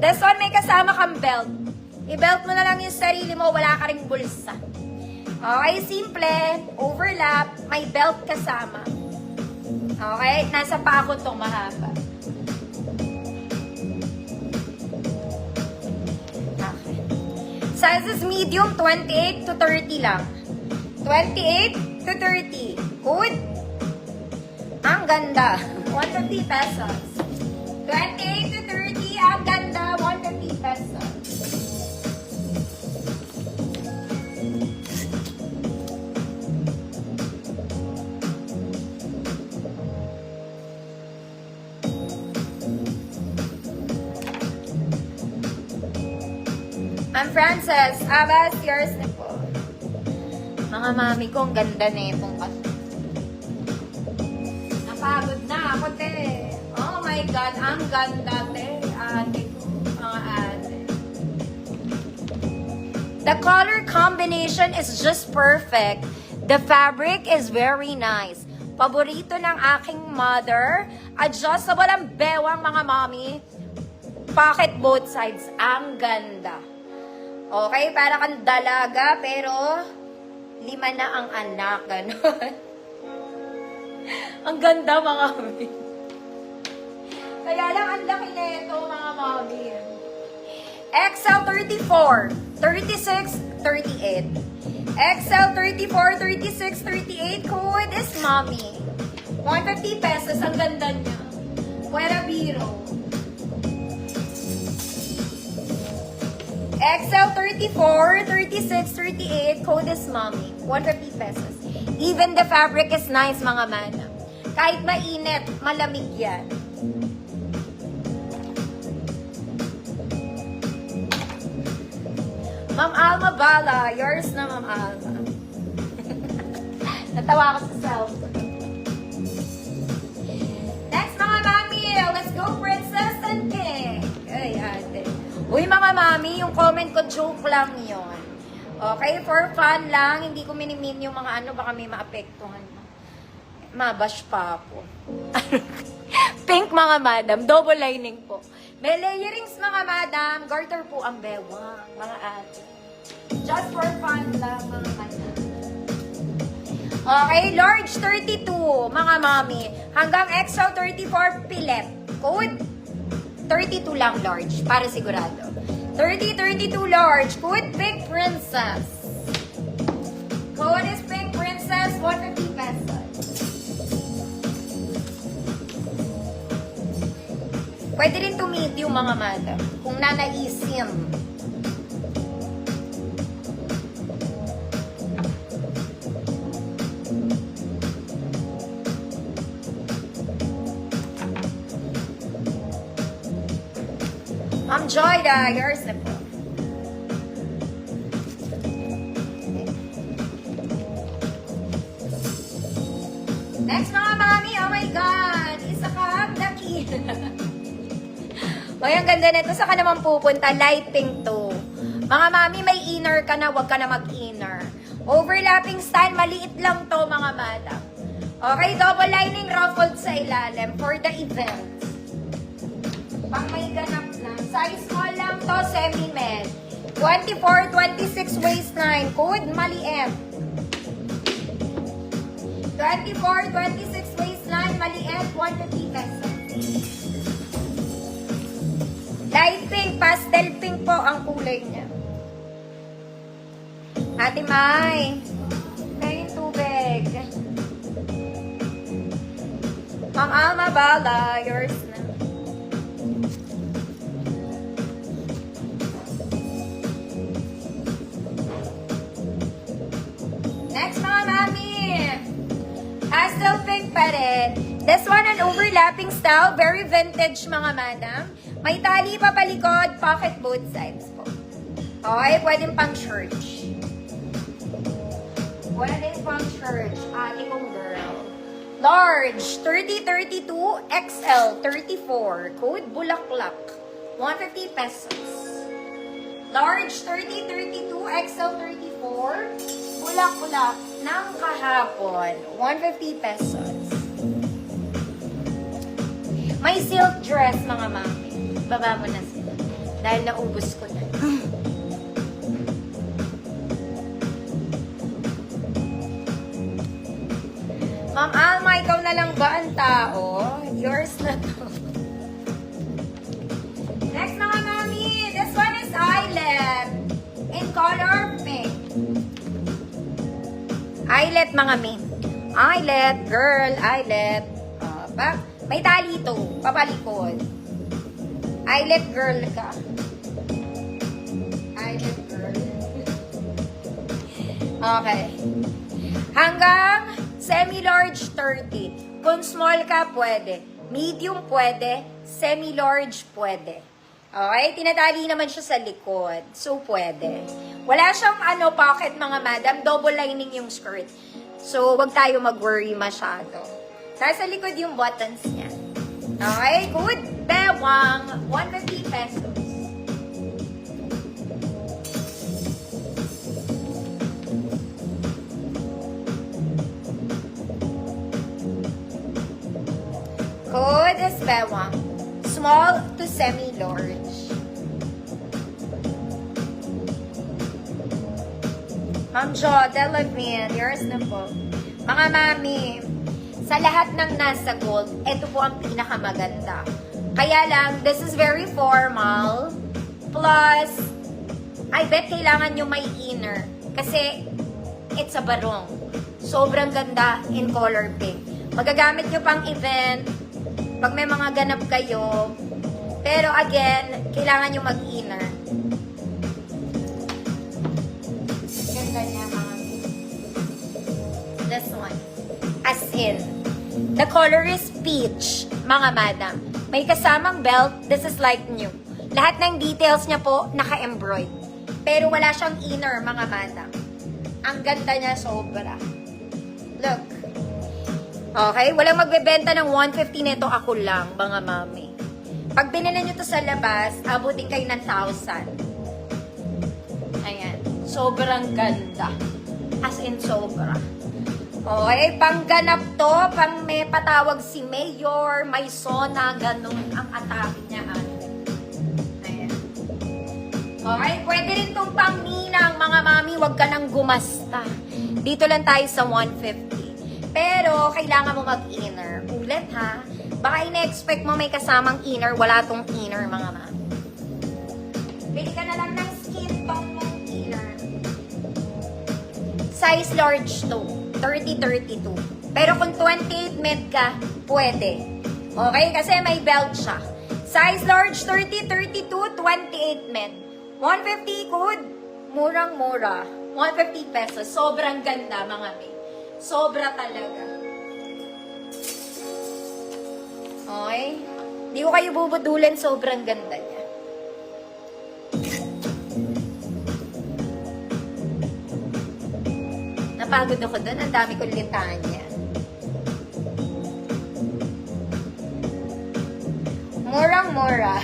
This one, may kasama kang belt. I-belt mo na lang yung sarili mo, wala ka ring bulsa. Okay, simple, overlap, may belt kasama. Okay, nasa pako tong mahaba. Okay. Size is medium, 28 to 30 lang. 28 to 30. Good? Ang ganda. 150 pesos. 28 to 30, ang ganda. 150 pesos. I'm Frances. Abbas, yours na po. Mga mami ko, ang ganda na itong kasi. Napagod na ako, te. Oh my God, ang ganda, te. Ate ko, mga ate. The color combination is just perfect. The fabric is very nice. Paborito ng aking mother. Adjustable ang bewang, mga mami. Pocket both sides. Ang ganda. Okay, para kang dalaga, pero 5 na ang anak, gano'n. Ang ganda, mga mami. Kaya lang, ang laki na ito, mga mami. XL 34, 36, 38. XL 34, 36, 38. Code is mommy. 150 pesos, ang ganda niya. Fuera biro. XL 34, 36, 38, code is mommy. 150 pesos. Even the fabric is nice, mga mana. Kahit mainit, malamig yan. Ma'am Alma Bala, yours na, Ma'am Alma. Natawa ako sa cellphone. Next, mga mami, let's go, Princess and King. Ay, ate. Uy, mga mami, yung comment ko, joke lang yon. Okay, for fun lang. Hindi ko minimin yung mga ano, baka may maapektuhan. Mabash pa ako. Pink, mga madam. Double lining po. May layerings, mga madam. Garter po ang bewang, mga ate. Just for fun lang, mga madam. Okay, large 32, mga mami. Hanggang XL 34, pilet. Code 32 lang large, para sigurado. 30, 32 large. Code Pink Princess. Code is Pink Princess, 150 pesos. Pwede rin to medium, mga madam, kung nanaisim. Ma'am Joyda, yours na po. Next, mga mami, oh my God, isa kang nakita. Ay, ang ganda nito. Saan ka naman pupunta? Light pink to. Mga mami, may inner ka na, wag ka na mag-inner. Overlapping style, maliit lang to, mga madam. Okay, double lining ruffled sa ilalim for the event. Pang may ganap lang. Size small lang to, semi-med. 24, 26 waistline. Code, maliit. 24, 26 waistline, maliit, 150 pesos. Light pink, pastel pink po ang kulay niya. Ate Mai, kayo tubig. Ma'am Alma Bala, yours na. Next, mga mami. Pastel pink pa rin. This one, an overlapping style. Very vintage, mga madam. May tali pa palikod. Pocket both sides po. Okay, pwedeng pang church. Pwedeng pang church. Ate kong girl. Large, 30, 32, XL, 34. Code, bulaklak. 150 pesos. Large, 30, 32, XL, 34. Bulak-bulak ng kahapon. 150 pesos. May silk dress, mga mami. Baba mo na sila. Dahil naubos ko na. Ma'am Alma, ikaw na lang ba ang tao? Yours na to. Next mga mami, this one is Eyelet. In color pink. Eyelet mga mi. Eyelet, girl, Eyelet. May tali to, papalikod. Eyelet girl ka. Eyelet girl. Okay. Hanggang semi-large 30. Kung small ka, pwede. Medium, pwede. Semi-large, pwede. Okay? Tinatali naman siya sa likod. So, pwede. Wala siyang pocket, mga madam. Double lining yung skirt. So, wag tayo mag-worry masyado. Nasa likod yung buttons niya. Okay? Good. Bewang. 150 pesos. Code is bewang. Small to semi-large. Ma'am Jo, Delavin, yours na po. Mga mami, sa lahat ng nasa gold, ito po ang pinakamaganda. Kaya lang, this is very formal. Plus, I bet kailangan nyo may inner. Kasi, it's a barong. Sobrang ganda in color pink. Magagamit nyo pang event, pag may mga ganap kayo. Pero again, kailangan nyo mag-inner. Ganda niya, mga. This one. As in, the color is peach, mga madam. May kasamang belt, this is like new. Lahat ng details niya po, naka-embroid. Pero wala siyang inner, mga madam. Ang ganda niya sobra. Look. Okay, walang magbebenta ng 150 nito, ako lang, mga mami. Pag binili nyo to sa labas, abutin kayo ng 1,000. Ayan. Sobrang ganda. As in, sobra. Okay, pangganap to, pang may patawag si Mayor, may sona, ganun ang atake niya. Ayan. Okay, pwede rin itong pangninang, mga mami, wag ka nang gumasta. Dito lang tayo sa 150. Pero, kailangan mo mag-inner. Ulit ha, baka ina-expect mo may kasamang inner, wala tong inner, mga mami. Pili ka na lang ng skin tone mong inner. Size large to. 30-32. Pero kung 28 med ka, pwede. Okay? Kasi may belt siya. Size large, 30-32, 28 med. 150 good. Murang-mura. 150 pesos. Sobrang ganda, mga may. Sobra talaga. Okay? Hindi ko kayo bubudulan. Sobrang ganda niya. Napagod ako doon. Ang dami kong litanya. Murang-mura.